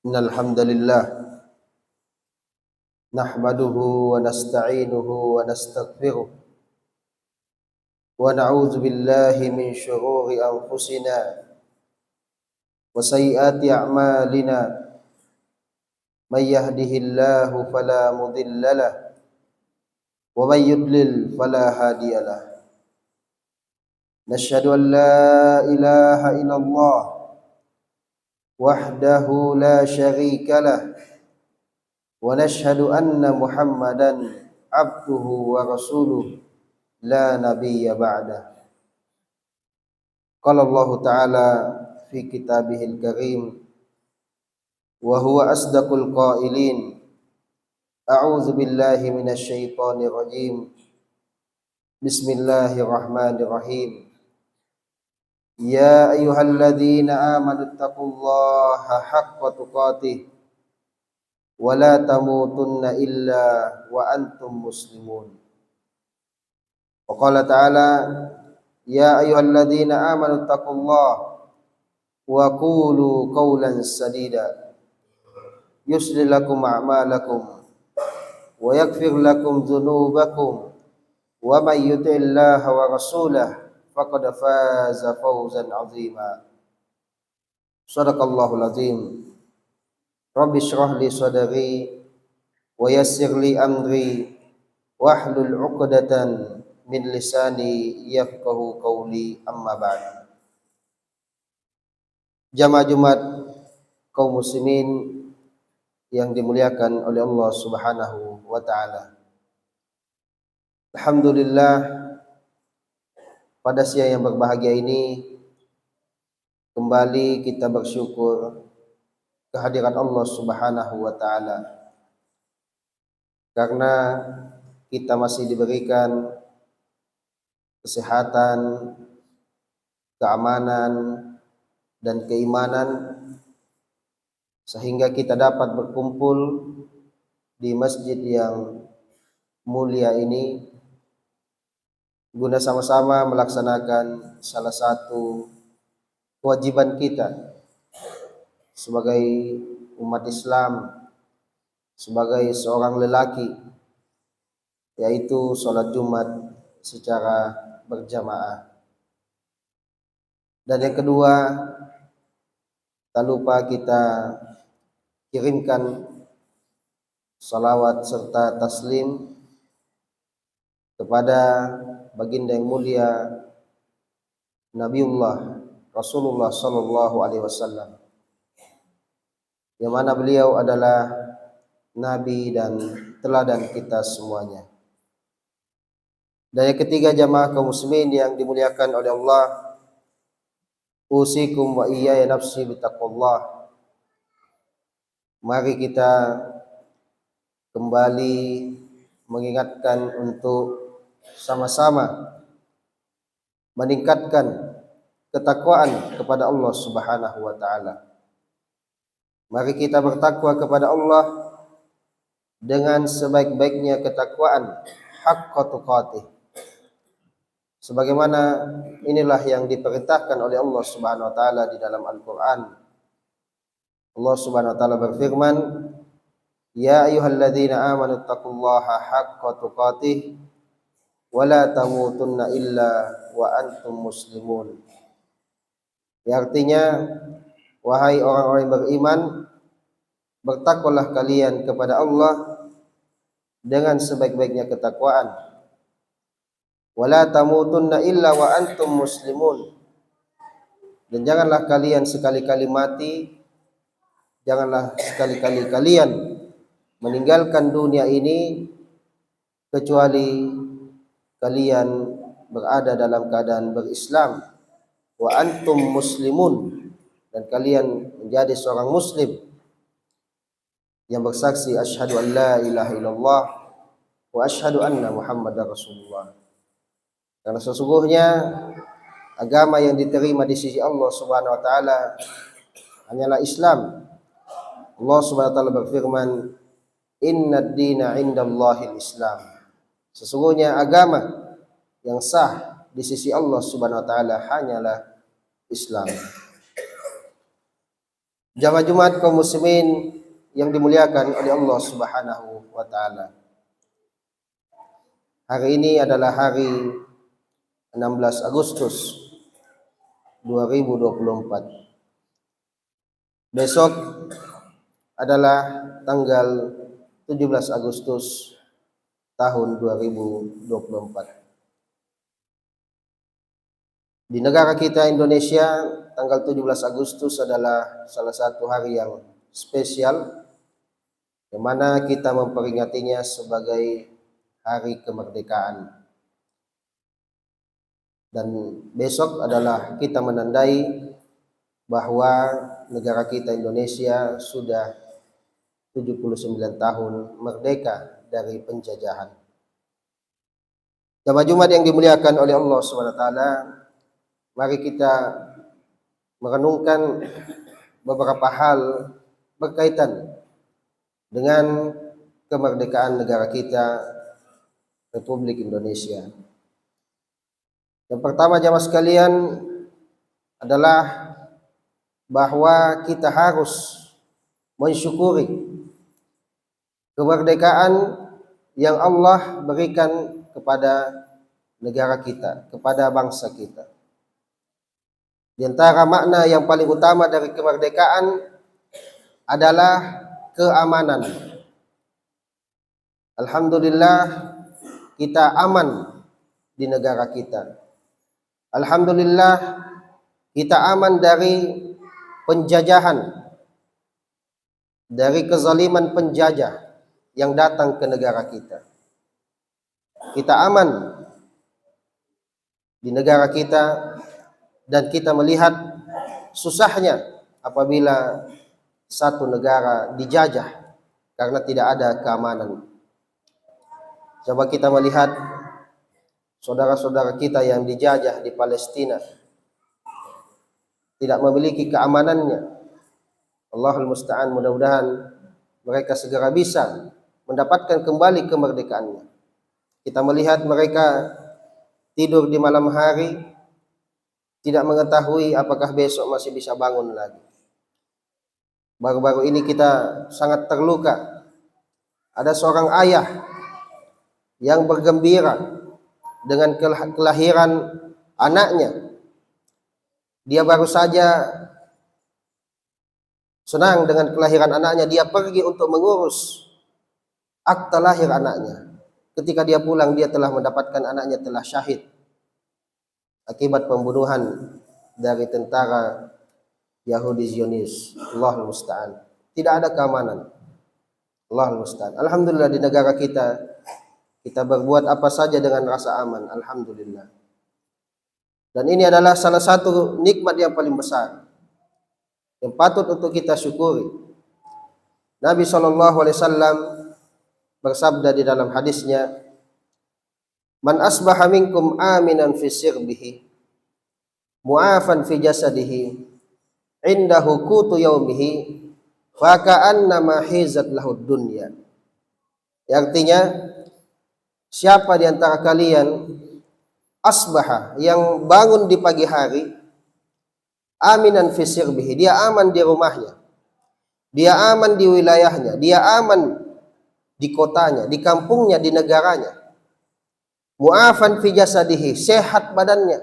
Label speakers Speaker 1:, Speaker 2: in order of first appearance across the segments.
Speaker 1: Innal hamdalillah nahmaduhu wa nasta'inuhu wa nastaghfiruh wa na'udzu billahi min shururi anfusina wa sayyiati a'malina may yahdihillahu fala mudilla lahu wa may yudlil fala hadiya lahu. Nashhadu an la ilaha illallah wahdahu la syarika lahu wa nashhadu anna Muhammadan abduhu wa rasuluh la nabiyya ba'dah. Qala Allah Ta'ala fi kitabihil karim wa huwa asdaqul qailin. A'udzu billahi minasy syaithanir rajim. Bismillahirrahmanirrahim. Ya ayyuhalladzina amanu taqullaha haqqa tuqatih wa la tamutunna illa wa antum muslimun. Wa qala ta'ala ya ayyuhalladzina amanu taqullaha wa qulu qawlan sadida yuslih lakum a'malakum wa yaghfir lakum dhunubakum wa may yuti'illaha wa rasulahu faqad faza fawzan 'azima. Shadaqallahul azim. Rabbi shrah li sadri wa yassir li amri wahlul 'uqdatan min lisani yafqahu qawli, amma ba'd. Jamaah Jumat kaum muslimin yang dimuliakan oleh Allah Subhanahu wa taala. Alhamdulillah, pada siang yang berbahagia ini kembali kita bersyukur kehadiran Allah Subhanahu wa taala, karena kita masih diberikan kesehatan, keamanan dan keimanan sehingga kita dapat berkumpul di masjid yang mulia ini guna sama-sama melaksanakan salah satu kewajiban kita sebagai umat Islam, sebagai seorang lelaki, yaitu sholat Jumat secara berjamaah. Dan yang kedua, tak lupa kita kirimkan salawat serta taslim kepada baginda yang mulia Nabiullah Rasulullah sallallahu alaihi wasallam, yang mana beliau adalah nabi dan teladan kita semuanya. Dan yang ketiga, jamaah kaum muslimin yang dimuliakan oleh Allah, usikum wa iyaya nafsi bitaqwallah. Mari kita kembali mengingatkan untuk sama-sama meningkatkan ketakwaan kepada Allah Subhanahu wa taala. Mari kita bertakwa kepada Allah dengan sebaik-baiknya ketakwaan, haqqa tuqatih. Sebagaimana inilah yang diperintahkan oleh Allah Subhanahu wa taala di dalam Al-Qur'an. Allah Subhanahu wa taala berfirman, ya ayyuhalladzina amanu taqullaha haqqa tuqatih wa la tamutunna illa wa antum muslimun. Yang artinya, wahai orang-orang yang beriman, bertakwalah kalian kepada Allah dengan sebaik-baiknya ketakwaan. Wala tamutunna illa wa antum muslimun. Dan janganlah kalian sekali-kali mati, janganlah sekali-kali kalian meninggalkan dunia ini kecuali kalian berada dalam keadaan berislam. Wa antum muslimun, dan kalian menjadi seorang muslim yang bersaksi asyhadu an la ilaha illallah wa asyhadu anna Muhammadar Rasulullah. Karena sesungguhnya agama yang diterima di sisi Allah Subhanahu wa taala hanyalah Islam. Allah Subhanahu wa taala berfirman, innad dina 'indallahil Islam. Sesungguhnya agama yang sah di sisi Allah Subhanahu wa taala hanyalah Islam. Jamaah Jumat kaum muslimin yang dimuliakan oleh Allah Subhanahu wa taala. Hari ini adalah hari 16 Agustus 2024. Besok adalah tanggal 17 Agustus tahun 2024. Di negara kita Indonesia, tanggal 17 Agustus adalah salah satu hari yang spesial, di mana kita memperingatinya sebagai hari kemerdekaan. Dan besok adalah kita menandai bahwa negara kita Indonesia sudah 79 tahun merdeka dari penjajahan. Jamaah Jumat yang dimuliakan oleh Allah SWT, mari kita merenungkan beberapa hal berkaitan dengan kemerdekaan negara kita, Republik Indonesia. Yang pertama jamaah sekalian adalah bahwa kita harus mensyukuri kemerdekaan yang Allah berikan kepada negara kita, kepada bangsa kita. Di antara makna yang paling utama dari kemerdekaan adalah keamanan. Alhamdulillah kita aman di negara kita. Alhamdulillah kita aman dari penjajahan, dari kezaliman penjajah yang datang ke negara kita. Kita aman di negara kita. Dan kita melihat susahnya apabila satu negara dijajah karena tidak ada keamanan. Coba kita melihat saudara-saudara kita yang dijajah di Palestina, tidak memiliki keamanannya. Allahul musta'an, mudah-mudahan mereka segera bisa mendapatkan kembali kemerdekaannya. Kita melihat mereka tidur di malam hari, tidak mengetahui apakah besok masih bisa bangun lagi. Baru-baru ini kita sangat terluka. Ada seorang ayah yang bergembira dengan kelahiran anaknya. Dia baru saja senang dengan kelahiran anaknya. Dia pergi untuk mengurus akta lahir anaknya. Ketika dia pulang, dia telah mendapatkan anaknya telah syahid akibat pembunuhan dari tentara Yahudi Zionis. Allahul musta'an. Tidak ada keamanan. Allahul musta'an. Alhamdulillah di negara kita berbuat apa saja dengan rasa aman. Alhamdulillah. Dan ini adalah salah satu nikmat yang paling besar yang patut untuk kita syukuri. Nabi SAW bersabda di dalam hadisnya, "Man asbaha minkum aminan fi sirbihi, mu'afan fi jasadihi, indahu qutu yaumihi, fa ka'annama hizat lahud dunya." Yang artinya, siapa di antara kalian asbaha, yang bangun di pagi hari, aminan fi sirbihi, dia aman di rumahnya, dia aman di wilayahnya, dia aman di kotanya, di kampungnya, di negaranya. Mu'afan fi jasadihi, sehat badannya.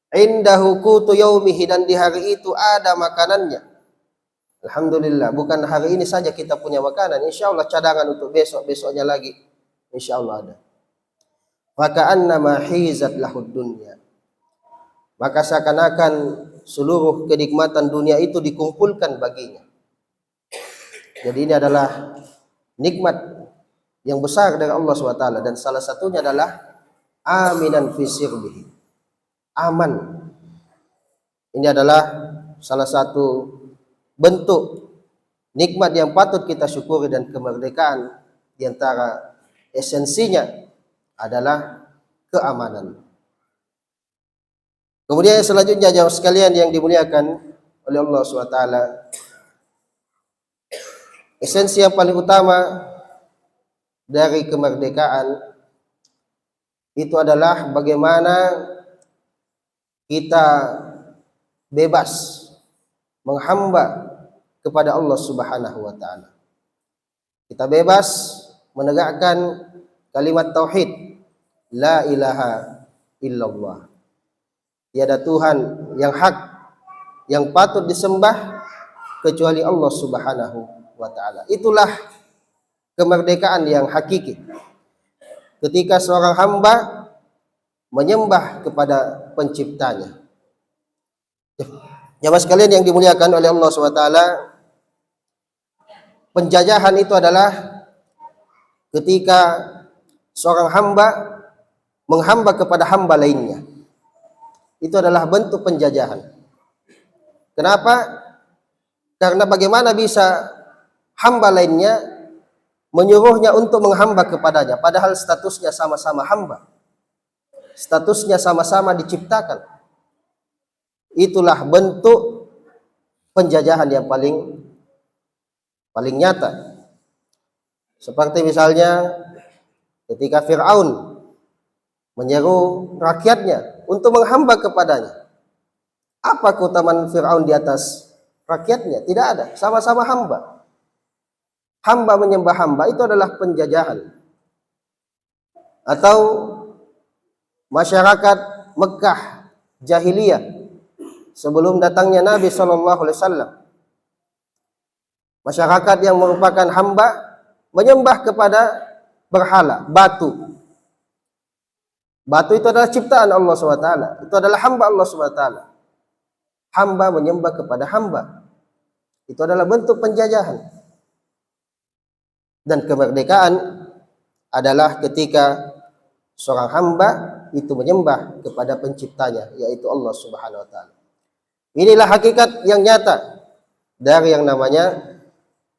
Speaker 1: Indahu qutu yaumihi, dan di hari itu ada makanannya. Alhamdulillah, bukan hari ini saja kita punya makanan, insyaallah cadangan untuk besok-besoknya lagi, insyaallah ada. Maka annama hizat lahud dunya, maka seakan-akan seluruh kenikmatan dunia itu dikumpulkan baginya. Jadi ini adalah nikmat yang besar dari Allah SWT, dan salah satunya adalah aminan fi sirbihi, aman. Ini adalah salah satu bentuk nikmat yang patut kita syukuri, dan kemerdekaan di antara esensinya adalah keamanan. Kemudian selanjutnya jamaah sekalian yang dimuliakan oleh Allah SWT, esensi yang paling utama dari kemerdekaan itu adalah bagaimana kita bebas menghamba kepada Allah Subhanahu wa taala. Kita bebas menegakkan kalimat tauhid, la ilaha illallah. Tiada Tuhan yang hak, yang patut disembah kecuali Allah Subhanahu wa taala. Itulah kemerdekaan yang hakiki. Ketika seorang hamba menyembah kepada penciptanya. Jamaah sekalian yang dimuliakan oleh Allah SWT, penjajahan itu adalah ketika seorang hamba menghamba kepada hamba lainnya. Itu adalah bentuk penjajahan. Kenapa? Karena bagaimana bisa hamba lainnya menyuruhnya untuk menghamba kepadanya, padahal statusnya sama-sama hamba. Statusnya sama-sama diciptakan. Itulah bentuk penjajahan yang paling nyata. Seperti misalnya ketika Fir'aun menyeru rakyatnya untuk menghamba kepadanya. Apa keutamaan Fir'aun di atas rakyatnya? Tidak ada, sama-sama hamba. Hamba menyembah hamba itu adalah penjajahan. Atau masyarakat Mekah jahiliyah sebelum datangnya Nabi SAW, masyarakat yang merupakan hamba menyembah kepada berhala, batu. Batu itu adalah ciptaan Allah SWT. Itu adalah hamba Allah SWT. Hamba menyembah kepada hamba. Itu adalah bentuk penjajahan. Dan kemerdekaan adalah ketika seorang hamba itu menyembah kepada penciptanya, yaitu Allah Subhanahu wa taala. Inilah hakikat yang nyata dari yang namanya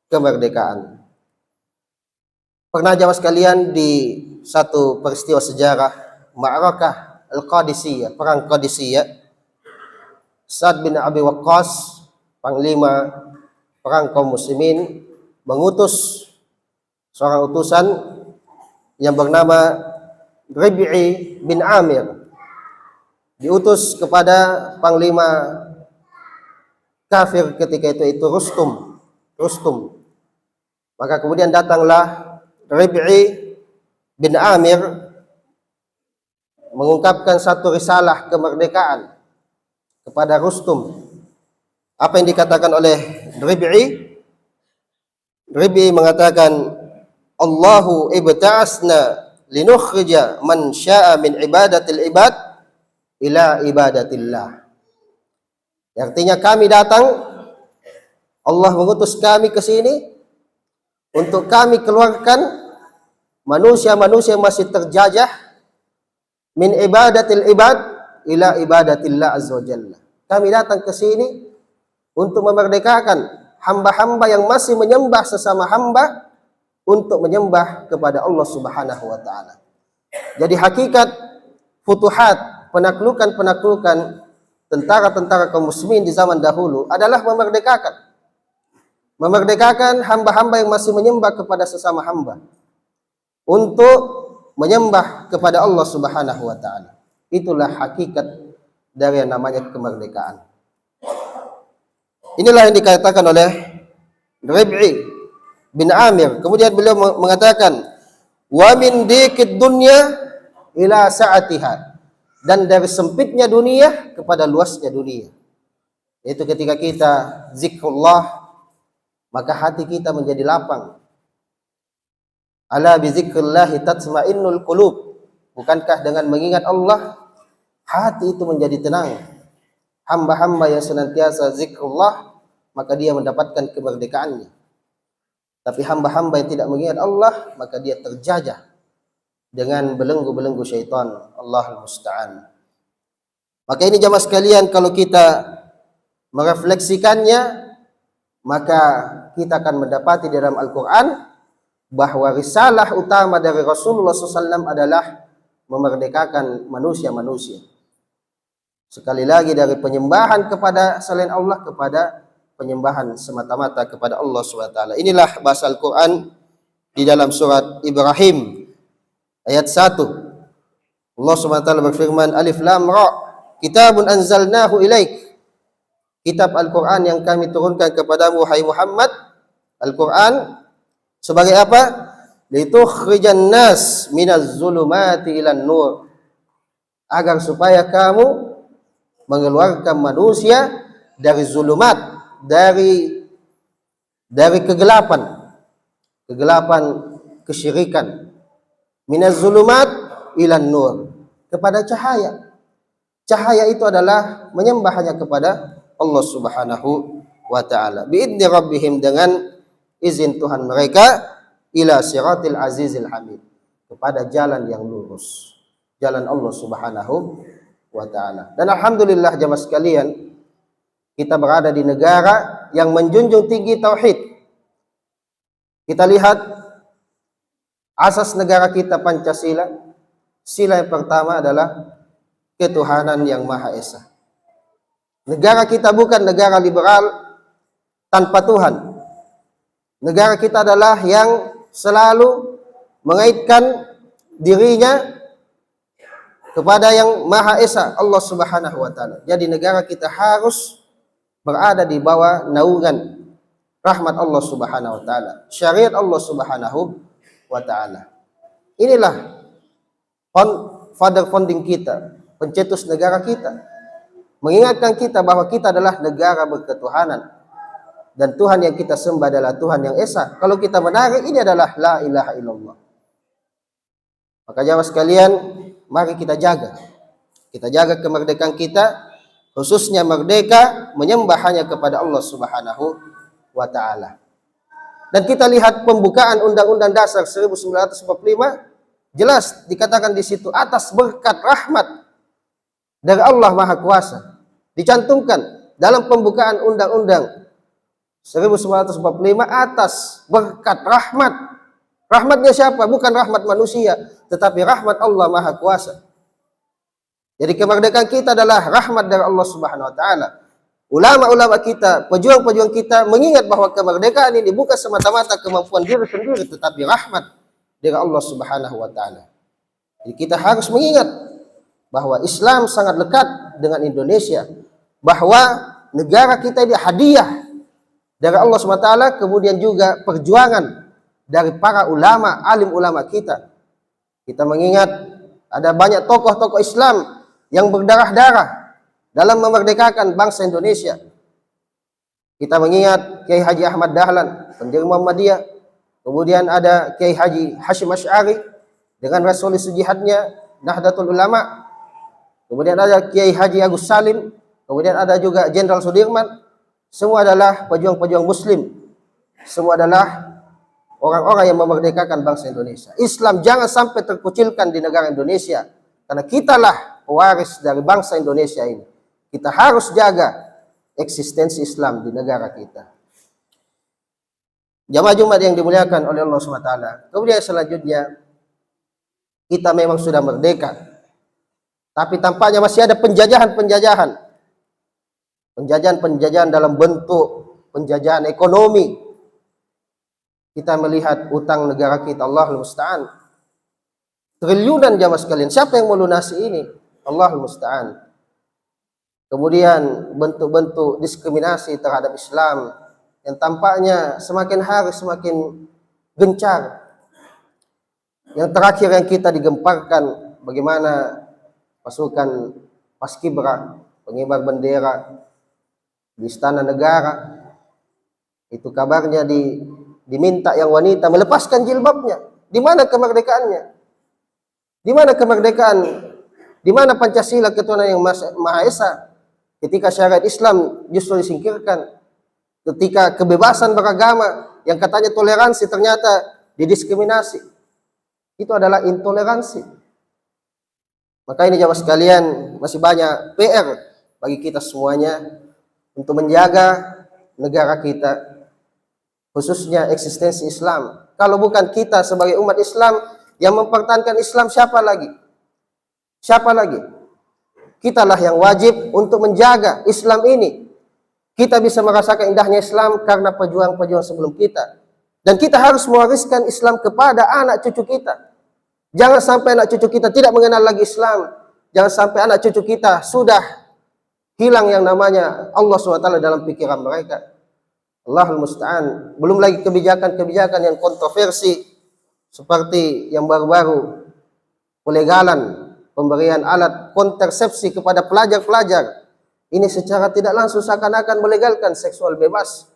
Speaker 1: kemerdekaan. Pernah jamaah sekalian di satu peristiwa sejarah, Ma'rakah Al-Qadisiyah, perang Qadisiyah, Sa'ad bin Abi Waqqas, panglima perang kaum muslimin, mengutus seorang utusan yang bernama Rib'i bin Amir, diutus kepada panglima kafir ketika itu Rustum. Maka kemudian datanglah Rib'i bin Amir mengungkapkan satu risalah kemerdekaan kepada Rustum. Apa yang dikatakan oleh Rib'i? Rib'i mengatakan, Allahu ibta'asna linukhrija man sya'a min ibadatil ibad ila ibadatillah. Artinya kami datang, Allah mengutus kami ke sini untuk kami keluarkan manusia-manusia yang masih terjajah min ibadatil ibad ila ibadatillah azza wa jalla. Kami datang ke sini untuk memerdekakan hamba-hamba yang masih menyembah sesama hamba untuk menyembah kepada Allah Subhanahu wa taala. Jadi hakikat futuhat, penaklukan tentara-tentara kaum muslimin di zaman dahulu adalah memerdekakan hamba-hamba yang masih menyembah kepada sesama hamba untuk menyembah kepada Allah Subhanahu wa taala. Itulah hakikat dari yang namanya kemerdekaan. Inilah yang dikatakan oleh Rib'i bin Amir. Kemudian beliau mengatakan, wa min dikid dunya ila sa'atiha, dan dari sempitnya dunia kepada luasnya dunia. Itu ketika kita zikrullah, maka hati kita menjadi lapang. Ala bi zikrillahi tatma'innul qulub. Bukankah dengan mengingat Allah hati itu menjadi tenang? Hamba-hamba yang senantiasa zikrullah, maka dia mendapatkan kemerdekaannya. Tapi hamba-hamba yang tidak mengingat Allah, maka dia terjajah dengan belenggu-belenggu syaitan. Allahul musta'an. Maka ini jamaah sekalian, kalau kita merefleksikannya, maka kita akan mendapati di dalam Al-Quran bahwa risalah utama dari Rasulullah SAW adalah memerdekakan manusia-manusia. Sekali lagi, dari penyembahan kepada selain Allah kepada penyembahan semata-mata kepada Allah SWT. Inilah bahasa Al-Quran di dalam surat Ibrahim ayat 1. Allah SWT berfirman, Alif Lam Ra, kitabun anzalnahu ilaik. kitab Al-Quran yang kami turunkan kepadamu, wahai Muhammad. Al-Quran sebagai apa? Litukhrijan nas minaz zulumati ilan nur, agar supaya kamu mengeluarkan manusia dari zulumat, dari kegelapan kesyirikan, minaz zulumat ilan nur, kepada cahaya. Cahaya itu adalah menyembah hanya kepada Allah Subhanahu wa ta'ala, biidni rabbihim, dengan izin Tuhan mereka, ila siratil azizil hamid, kepada jalan yang lurus, jalan Allah Subhanahu wa ta'ala. Dan alhamdulillah jamaah sekalian, kita berada di negara yang menjunjung tinggi tauhid. Kita lihat asas negara kita Pancasila. Sila yang pertama adalah ketuhanan yang Maha Esa. Negara kita bukan negara liberal tanpa Tuhan. Negara kita adalah yang selalu mengaitkan dirinya kepada yang Maha Esa, Allah Subhanahu wa ta'ala. Jadi negara kita harus berada di bawah naungan rahmat Allah Subhanahu wa ta'ala, syariat Allah Subhanahu wa ta'ala. Inilah father founding kita, pencetus negara kita, mengingatkan kita bahwa kita adalah negara berketuhanan, dan Tuhan yang kita sembah adalah Tuhan yang Esa. Kalau kita menarik, ini adalah la ilaha illallah. Maka jamaah sekalian, mari kita jaga kemerdekaan kita, khususnya merdeka menyembah hanya kepada Allah Subhanahu wa ta'ala. Dan kita lihat pembukaan Undang-Undang Dasar 1945, jelas dikatakan di situ, atas berkat rahmat dari Allah Maha Kuasa. Dicantumkan dalam pembukaan Undang-Undang 1945, atas berkat rahmat. Rahmatnya siapa? Bukan rahmat manusia, tetapi rahmat Allah Maha Kuasa. Jadi kemerdekaan kita adalah rahmat dari Allah Subhanahu wa ta'ala. Ulama-ulama kita, pejuang-pejuang kita mengingat bahwa kemerdekaan ini bukan semata-mata kemampuan diri sendiri, tetapi rahmat dari Allah Subhanahu wa ta'ala. Jadi kita harus mengingat bahwa Islam sangat lekat dengan Indonesia, bahwa negara kita ini hadiah dari Allah Subhanahu wa ta'ala, kemudian juga perjuangan dari para ulama, alim ulama kita. Kita mengingat ada banyak tokoh-tokoh Islam yang berdarah-darah dalam memerdekakan bangsa Indonesia. Kita mengingat Kiai Haji Ahmad Dahlan, pendiri Muhammadiyah. Kemudian ada Kiai Haji Hashim Asy'ari dengan resolusi jihadnya Nahdlatul Ulama. Kemudian ada Kiai Haji Agus Salim. Kemudian ada juga Jenderal Sudirman. Semua adalah pejuang-pejuang Muslim. Semua adalah orang-orang yang memerdekakan bangsa Indonesia. Islam jangan sampai terkucilkan di negara Indonesia, karena kitalah pewaris dari bangsa Indonesia ini. Kita harus jaga eksistensi Islam di negara kita. Jamaah Jumat yang dimuliakan oleh Allah SWT. Kemudian selanjutnya, kita memang sudah merdeka, tapi tampaknya masih ada penjajahan-penjajahan. Penjajahan-penjajahan dalam bentuk penjajahan ekonomi. Kita melihat utang negara kita, Allahul Musta'an, triliunan jamaah sekalian. Siapa yang melunasi ini? Allahul Musta'an. Kemudian bentuk-bentuk diskriminasi terhadap Islam yang tampaknya semakin hari semakin gencar. Yang terakhir yang kita digemparkan, bagaimana pasukan Paskibra, pengibar bendera di Istana Negara, itu kabarnya diminta yang wanita melepaskan jilbabnya. Di mana kemerdekaannya? Di mana kemerdekaan? Di mana Pancasila, ketuhanan yang Maha Esa? Ketika syariat Islam justru disingkirkan, ketika kebebasan beragama yang katanya toleransi ternyata didiskriminasi, itu adalah intoleransi. Maka ini jamaah sekalian, masih banyak PR bagi kita semuanya untuk menjaga negara kita, khususnya eksistensi Islam. Kalau bukan kita sebagai umat Islam yang mempertahankan Islam, siapa lagi? Siapa lagi? Kitalah yang wajib untuk menjaga Islam ini. Kita bisa merasakan indahnya Islam karena pejuang-pejuang sebelum kita. Dan kita harus mewariskan Islam kepada anak cucu kita. Jangan sampai anak cucu kita tidak mengenal lagi Islam. Jangan sampai anak cucu kita sudah hilang yang namanya Allah SWT dalam pikiran mereka. Allahul musta'an. Belum lagi kebijakan-kebijakan yang kontroversi seperti yang baru-baru, pelegalan pemberian alat kontrasepsi kepada pelajar-pelajar. Ini secara tidak langsung seakan-akan melegalkan seksual bebas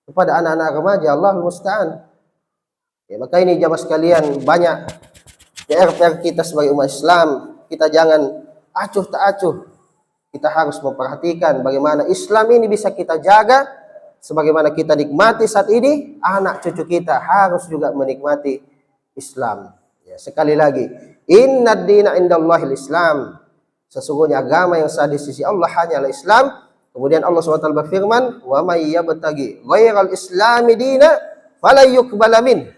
Speaker 1: kepada anak-anak remaja. Allahul musta'an. Ya, maka ini jamaah sekalian, banyak PR kita sebagai umat Islam. Kita jangan acuh tak acuh. Kita harus memperhatikan bagaimana Islam ini bisa kita jaga, sebagaimana kita nikmati saat ini, anak cucu kita harus juga menikmati Islam. Ya, sekali lagi, innad dina indallahil Islam. Sesungguhnya agama yang sah di sisi Allah hanyalah Islam. Kemudian Allah SWT berfirman, wa may yabtaghi ghairal islami dina fala yuqbala min.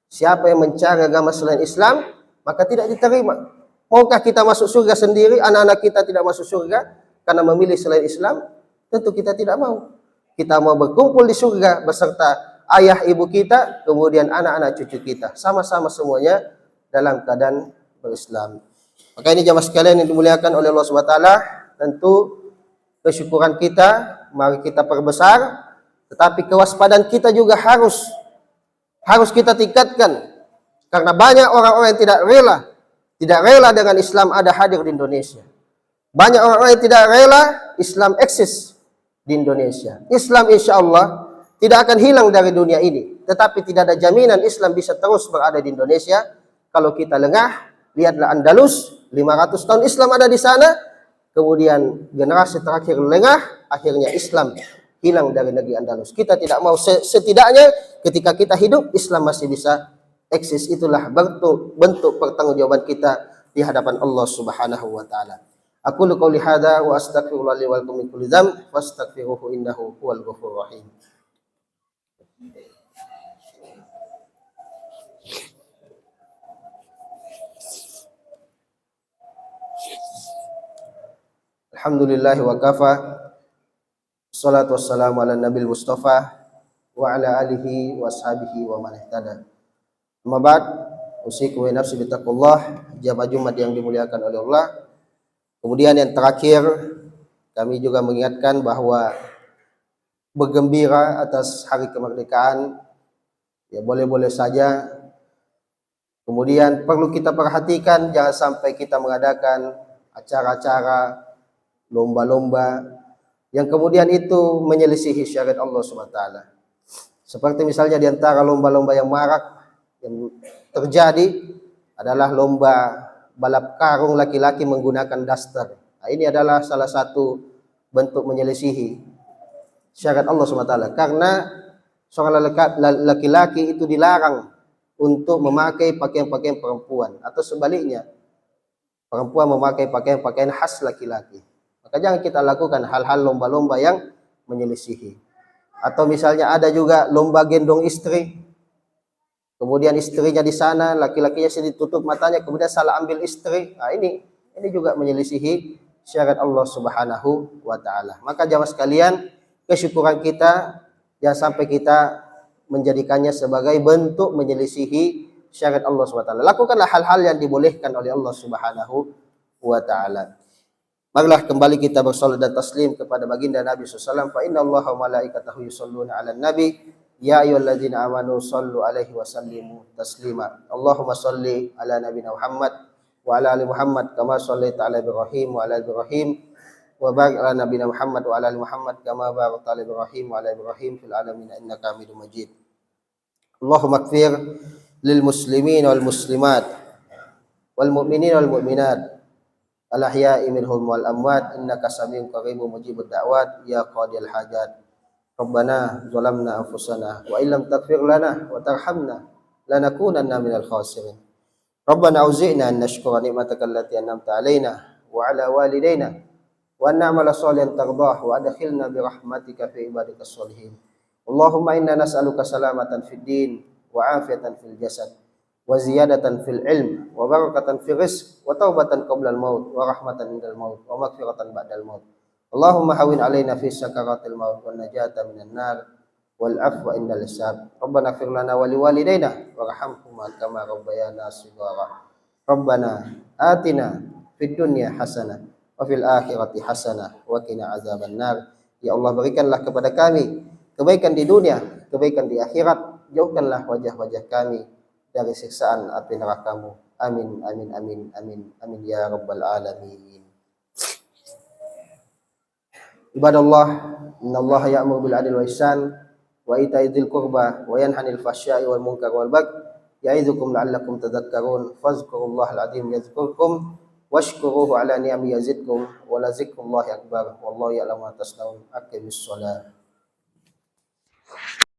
Speaker 1: Siapa yang mencari agama selain Islam, maka tidak diterima. Maukah kita masuk surga sendiri, anak-anak kita tidak masuk surga karena memilih selain Islam? Tentu kita tidak mau. Kita mau berkumpul di surga beserta ayah ibu kita, kemudian anak-anak cucu kita. Sama-sama semuanya dalam keadaan berislam. Maka ini jamaah sekalian yang dimuliakan oleh Allah SWT, tentu kesyukuran kita mari kita perbesar, tetapi kewaspadaan kita juga harus kita tingkatkan. Karena banyak orang-orang yang tidak rela dengan Islam ada hadir di Indonesia. Banyak orang-orang yang tidak rela Islam eksis di Indonesia. Islam insya Allah tidak akan hilang dari dunia ini. Tetapi tidak ada jaminan Islam bisa terus berada di Indonesia kalau kita lengah. Lihatlah Andalus, 500 tahun Islam ada di sana. Kemudian generasi terakhir lengah, akhirnya Islam hilang dari negeri Andalus. Kita tidak mau, setidaknya ketika kita hidup, Islam masih bisa eksis. Itulah bentuk pertanggungjawaban kita di hadapan Allah Subhanahu wa taala. Aku qouli hadza wa astaghfirullah li wa lakum min kulli dzamb fastaghfiruhu innahu huwal ghafurur rahim. Alhamdulillah wa kafa. Salatu wassalamu ala nabil mustafa wa ala alihi wa ashabihi wa man ihtada. Amma ba'd, usikum wa nafsi bittaqullah, jamaah Jumat yang dimuliakan oleh Allah. Kemudian yang terakhir, kami juga mengingatkan bahwa bergembira atas hari kemerdekaan ya boleh-boleh saja. Kemudian perlu kita perhatikan jangan sampai kita mengadakan acara-acara, lomba-lomba yang kemudian itu menyelisihi syariat Allah SWT. Seperti misalnya di antara lomba-lomba yang marak yang terjadi adalah lomba balap karung laki-laki menggunakan daster. Nah, ini adalah salah satu bentuk menyelisihi syariat Allah SWT, karena seorang laki-laki itu dilarang untuk memakai pakaian-pakaian perempuan, atau sebaliknya perempuan memakai pakaian-pakaian khas laki-laki. Maka jangan kita lakukan hal-hal lomba-lomba yang menyelisihi. Atau misalnya ada juga lomba gendong istri, kemudian istrinya di sana, laki-lakinya sini ditutup matanya, kemudian salah ambil istri. Nah, ini juga menyelisihi syariat Allah Subhanahu wa taala. Maka jamaah sekalian, kesyukuran kita jangan sampai kita menjadikannya sebagai bentuk menyelisihi syariat Allah Subhanahu wa taala. Lakukanlah hal-hal yang dibolehkan oleh Allah Subhanahu wa taala. Marilah kembali kita bersolat dan taslim kepada baginda Nabi SAW. Fa inna Allaha wa malaikatahu yusholluna 'alan nabi. Ya ayyuhalladzina amanu shallu 'alaihi wa sallimu taslima. Allahumma shalli ala nabiyina Muhammad wa ala ali Muhammad kama shallaita ala Ibrahim wa ala Ibrahim wa barik ala nabiyina Muhammad wa ala ali Muhammad kama barakta ala Ibrahim wa ala Ibrahim fil alamin innaka Hamidum Majid. Allahumma ighfir lil muslimin wal muslimat wal mu'minin wal mu'minat al-ahya'i minhum wal amwat innaka samiun qaribun mujibud da'wat ya qadil hajat. Rabbana zalamna anfusana wa illam taghfir lana wa tarhamna lanakunanna minal khasirin. Rabbana auzi'na an nashkura ni'mataka allati an'amta 'alaina wa 'ala walidayna wa an na'mala shalihan tardah wa adkhilna bi rahmatika fi ibadikas sholihin. Allahumma inna nas'aluka salamatan fid din wa 'afiyatan fil jasad wa ziyadatan fil ilm wa barakatan fil rizq wa taubatan qabla al maut wa rahmatan indal maut wa maghfiratan ba'dal maut. Allahumma hawin alaina fi sakaratil maut wa najata minan nar wal afwa indal hisab. Rabbana ighfir lana wa liwalidayna warhamhuma kama rabbayana shighara. Rabbana atina fid dunya hasanah wa fil akhirati hasanah wa qina azabannar. Ya Allah, berikanlah kepada kami kebaikan di dunia, kebaikan di akhirat. Jauhkanlah wajah-wajah kami dari siksaan api neraka-Mu. Amin amin amin amin amin ya rabbal alamin. Ibadallah, innallaha ya'muru bil adli wal ihsan wa ita'i dzil qurba wa yanha 'anil fahsya'i wal munkari wal baghi ya'idzukum la'allakum tadhakkarun. Fadhkurullahal 'azim yadhkurkum washkuruhu 'ala ni'amihi yazidkum wa la dzikrullahi akbar. Wallahu ya'lamu ma tasna'un. Aqimis shalah.